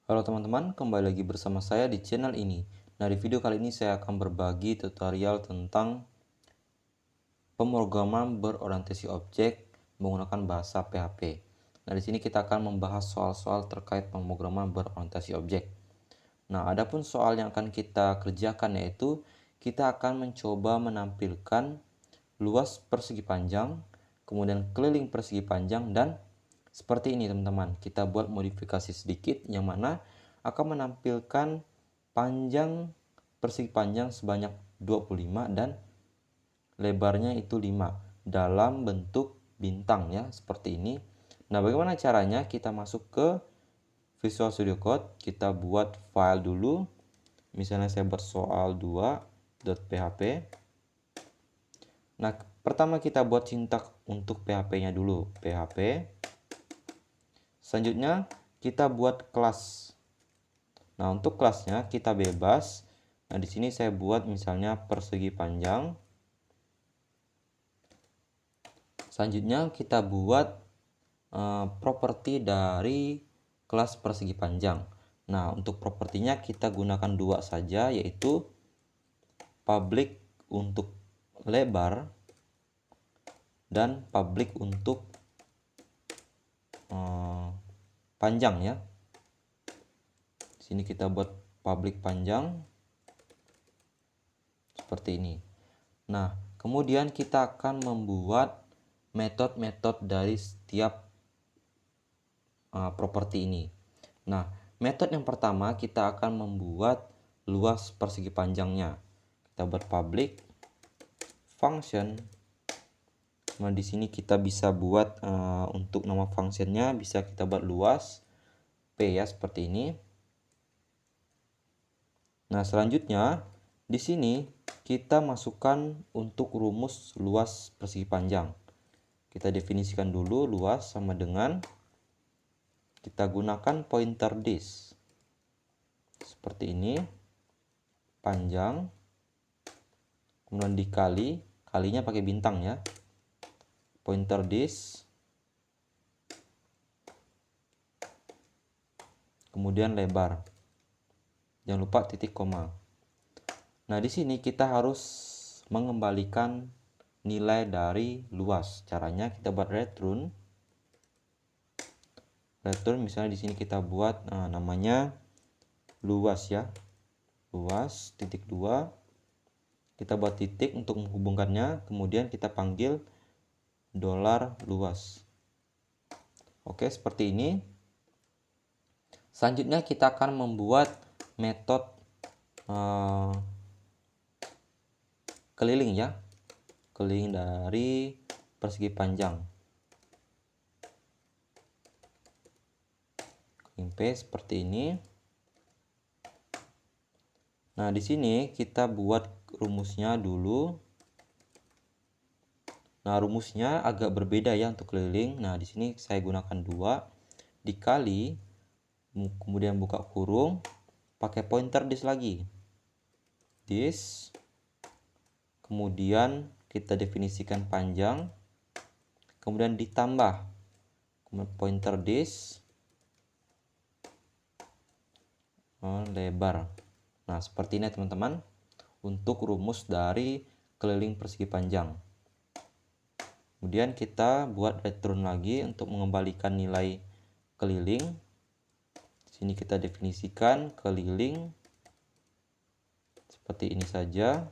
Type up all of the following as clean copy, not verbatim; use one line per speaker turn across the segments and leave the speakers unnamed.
Halo teman-teman, kembali lagi bersama saya di channel ini. Nah, di video kali ini saya akan berbagi tutorial tentang pemrograman berorientasi objek menggunakan bahasa PHP. Nah, di sini kita akan membahas soal-soal terkait pemrograman berorientasi objek. Nah, adapun soal yang akan kita kerjakan yaitu kita akan mencoba menampilkan luas persegi panjang, kemudian keliling persegi panjang, dan seperti ini teman-teman. Kita buat modifikasi sedikit yang mana akan menampilkan panjang persegi panjang sebanyak 25 dan lebarnya itu 5 dalam bentuk bintang ya, seperti ini. Nah, bagaimana caranya? Kita masuk ke Visual Studio Code, kita buat file dulu. Misalnya saya buat soal 2.php. Nah, pertama kita buat sintak untuk PHP-nya dulu, PHP. Selanjutnya kita buat kelas. Nah, untuk kelasnya kita bebas. Nah, di sini saya buat misalnya persegi panjang. Selanjutnya kita buat properti dari kelas persegi panjang. Nah, untuk propertinya kita gunakan dua saja, yaitu public untuk lebar dan public untuk panjang ya. Di sini kita buat public panjang seperti ini. Nah, kemudian kita akan membuat metode-metode dari setiap properti ini. Nah, metode yang pertama kita akan membuat luas persegi panjangnya. Kita buat public function. Nah, di sini kita bisa buat untuk nama functionnya bisa kita buat luas P ya, seperti ini. Nah, selanjutnya di sini kita masukkan untuk rumus luas persegi panjang. Kita definisikan dulu luas sama dengan kita gunakan pointer this. Seperti ini. Panjang. Kemudian dikali, kalinya pakai bintang ya. Pointer this. Kemudian lebar. Jangan lupa titik koma. Nah, di sini kita harus mengembalikan nilai dari luas. Caranya kita buat return. Return misalnya di sini kita buat namanya luas ya. Luas titik 2. Kita buat titik untuk menghubungkannya, kemudian kita panggil $luas. Oke, seperti ini. Selanjutnya kita akan membuat metode keliling ya. Keliling dari persegi panjang. Keliling P seperti ini. Nah, di sini kita buat rumusnya dulu. Nah, rumusnya agak berbeda ya untuk keliling. Nah, di sini saya gunakan 2 dikali, kemudian buka kurung, pakai pointer this lagi. This. Kemudian kita definisikan panjang. Kemudian ditambah pointer this. Lebar. Nah, seperti ini teman-teman untuk rumus dari keliling persegi panjang. Kemudian kita buat return lagi untuk mengembalikan nilai keliling. Di sini kita definisikan keliling seperti ini saja.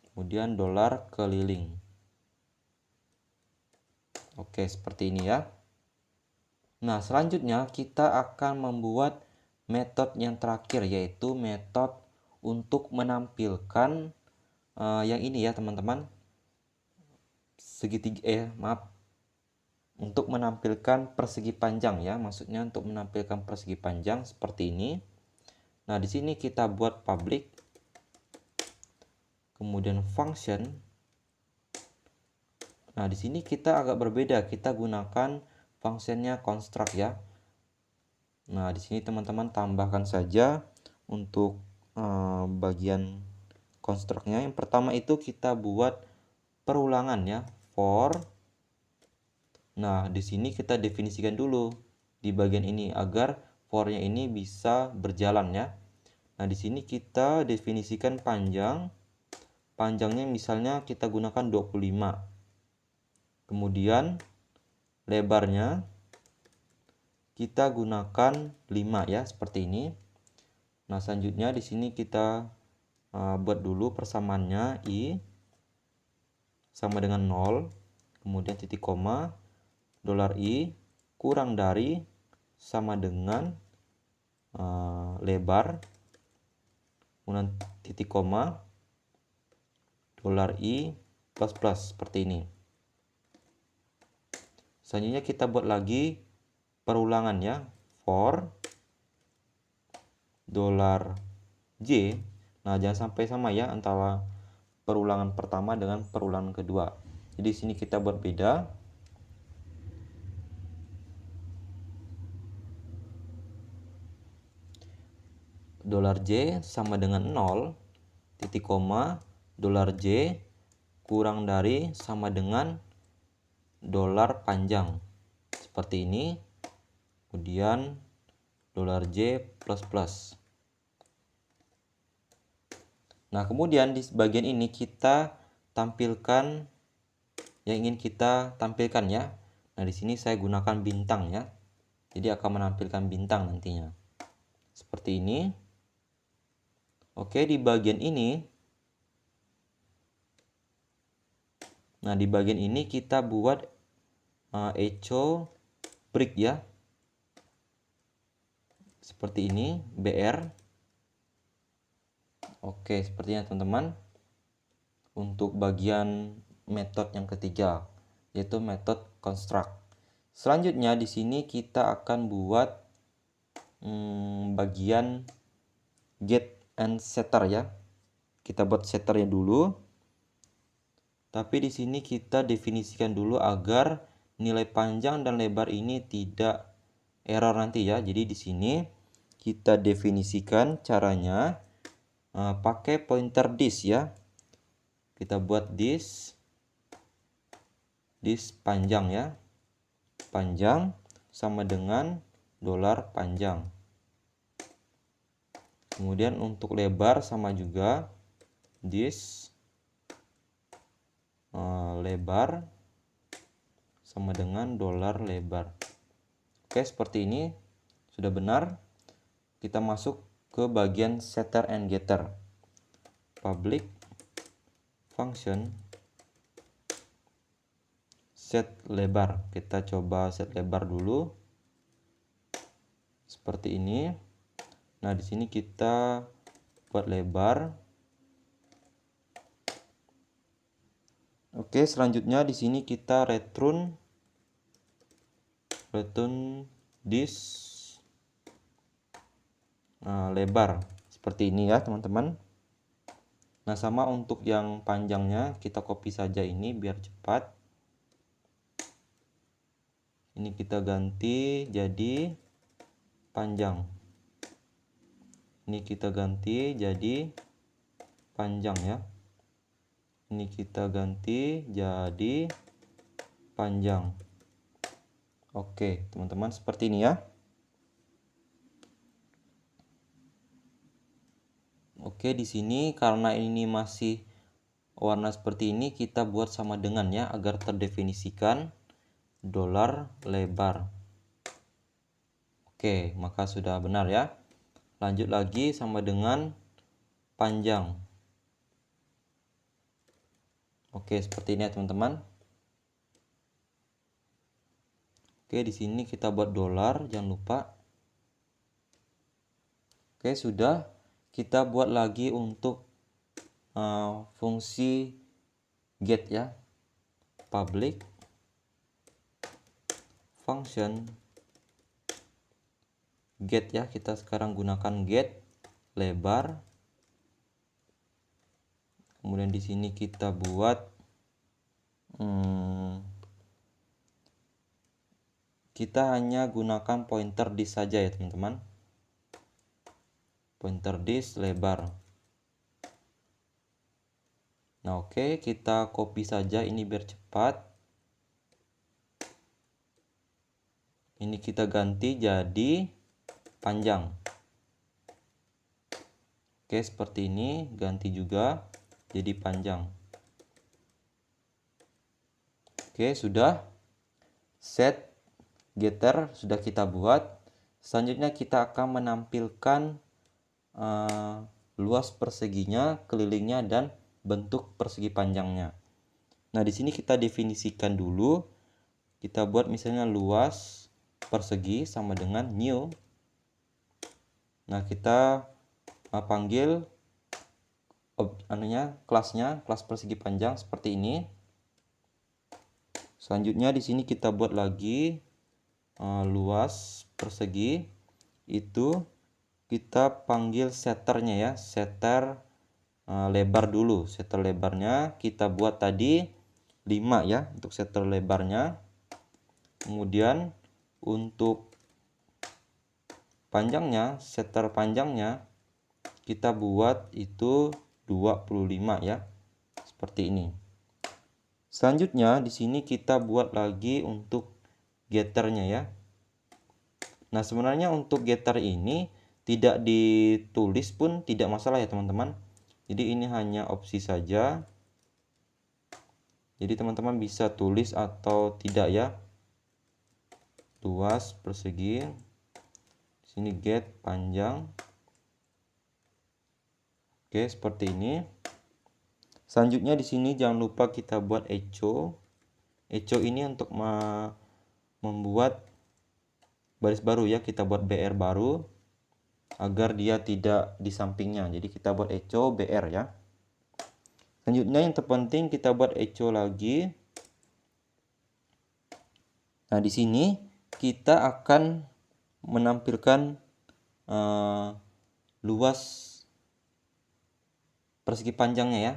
Kemudian $keliling. Oke, seperti ini ya. Nah, selanjutnya kita akan membuat metode yang terakhir, yaitu metode untuk menampilkan yang ini ya teman-teman, segitiga untuk menampilkan persegi panjang ya, maksudnya untuk menampilkan persegi panjang seperti ini. Nah, di sini kita buat public, kemudian function. Nah, di sini kita agak berbeda, kita gunakan functionnya construct ya. Nah, di sini teman-teman tambahkan saja untuk bagian construct-nya. Yang pertama itu kita buat perulangan ya, for. Nah, di sini kita definisikan dulu di bagian ini agar for-nya ini bisa berjalan ya. Nah, di sini kita definisikan panjang. Panjangnya misalnya kita gunakan 25. Kemudian lebarnya kita gunakan 5 ya, seperti ini. Nah, selanjutnya di sini kita buat dulu persamaannya. I sama dengan 0, kemudian titik koma, $i kurang dari sama dengan lebar, kemudian titik koma, $i plus plus, seperti ini. Selanjutnya kita buat lagi perulangan ya, for $j. Nah, jangan sampai sama ya antara perulangan pertama dengan perulangan kedua. Jadi sini kita buat beda. $j sama dengan 0, titik koma, $j kurang dari sama dengan dolar panjang. Seperti ini. Kemudian $j plus plus. Nah, kemudian di bagian ini kita tampilkan yang ingin kita tampilkan ya. Nah, di sini saya gunakan bintang ya. Jadi akan menampilkan bintang nantinya. Seperti ini. Oke, di bagian ini. Nah, di bagian ini kita buat echo break ya. Seperti ini, BR. Oke, sepertinya teman-teman. Untuk bagian metode yang ketiga, yaitu metode construct. Selanjutnya di sini kita akan buat bagian get and setter ya. Kita buat setternya dulu. Tapi di sini kita definisikan dulu agar nilai panjang dan lebar ini tidak error nanti ya. Jadi di sini kita definisikan caranya pakai pointer this ya. Kita buat this panjang ya. Panjang sama dengan dolar panjang. Kemudian untuk lebar sama juga this lebar sama dengan dolar lebar. Oke, seperti ini sudah benar. Kita masuk ke bagian setter and getter. Public function set lebar. Kita coba set lebar dulu. Seperti ini. Nah, di sini kita buat lebar. Oke, selanjutnya di sini kita return this lebar. Seperti ini ya, teman-teman. Nah, sama untuk yang panjangnya kita copy saja ini biar cepat. Ini kita ganti jadi panjang. Ini kita ganti jadi panjang ya. Ini kita ganti jadi panjang. Oke, teman-teman, seperti ini ya. Oke, di sini karena ini masih warna seperti ini, kita buat sama dengan ya agar terdefinisikan dolar lebar. Oke, maka sudah benar ya. Lanjut lagi sama dengan panjang. Oke, seperti ini ya teman-teman. Oke, di sini kita buat dolar, jangan lupa. Oke, sudah. Kita buat lagi untuk fungsi get ya. Public function get ya. Kita sekarang gunakan get lebar. Kemudian di sini kita buat kita hanya gunakan pointer this saja ya teman-teman. Pointer this lebar. Nah, oke, kita copy saja ini biar cepat. Ini kita ganti jadi panjang. Oke, seperti ini, ganti juga jadi panjang. Oke, sudah. Set getter sudah kita buat. Selanjutnya kita akan menampilkan luas perseginya, kelilingnya, dan bentuk persegi panjangnya. Nah, di sini kita definisikan dulu. Kita buat misalnya luas persegi sama dengan new. Nah, kita panggil kelasnya, kelas persegi panjang seperti ini. Selanjutnya di sini kita buat lagi luas persegi, itu kita panggil setternya ya, setter lebar dulu. Setter lebarnya kita buat tadi 5 ya untuk setter lebarnya. Kemudian untuk panjangnya, setter panjangnya kita buat itu 25 ya. Seperti ini. Selanjutnya di sini kita buat lagi untuk getternya ya. Nah, sebenarnya untuk getter ini tidak ditulis pun tidak masalah ya teman-teman. Jadi ini hanya opsi saja. Jadi teman-teman bisa tulis atau tidak ya. Luas persegi. Di sini get panjang. Oke, seperti ini. Selanjutnya di sini jangan lupa kita buat echo. Echo ini untuk membuat baris baru ya, kita buat BR baru agar dia tidak di sampingnya. Jadi kita buat echo BR ya. Selanjutnya yang terpenting kita buat echo lagi. Nah, di sini kita akan menampilkan luas persegi panjangnya ya.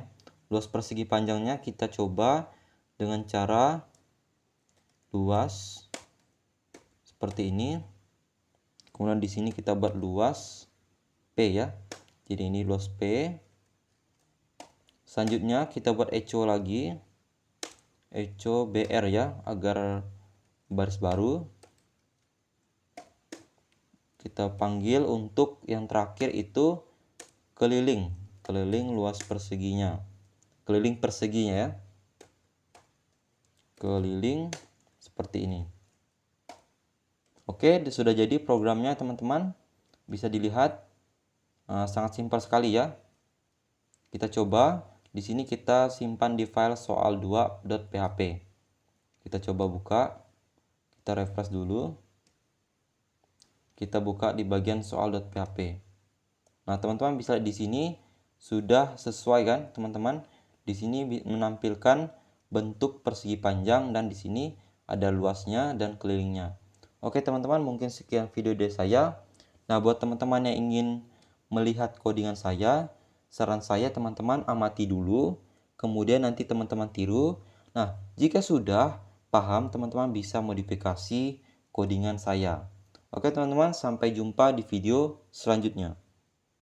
Luas persegi panjangnya kita coba dengan cara luas seperti ini. Kemudian di sini kita buat luas P ya. Jadi ini luas P. Selanjutnya kita buat echo lagi. Echo BR ya, agar baris baru. Kita panggil untuk yang terakhir itu keliling. Keliling luas perseginya. Keliling perseginya ya. Keliling seperti ini. Oke, sudah jadi programnya teman-teman. Bisa dilihat sangat simpel sekali ya. Kita coba. Di sini kita simpan di file soal2.php. Kita coba buka. Kita refresh dulu. Kita buka di bagian soal.php. Nah, teman-teman bisa lihat di sini sudah sesuai kan, teman-teman? Di sini menampilkan bentuk persegi panjang dan di sini ada luasnya dan kelilingnya. Oke, teman-teman, mungkin sekian video dari saya. Nah, buat teman-teman yang ingin melihat codingan saya, saran saya teman-teman amati dulu, kemudian nanti teman-teman tiru. Nah, jika sudah paham, teman-teman bisa modifikasi codingan saya. Oke, teman-teman, sampai jumpa di video selanjutnya.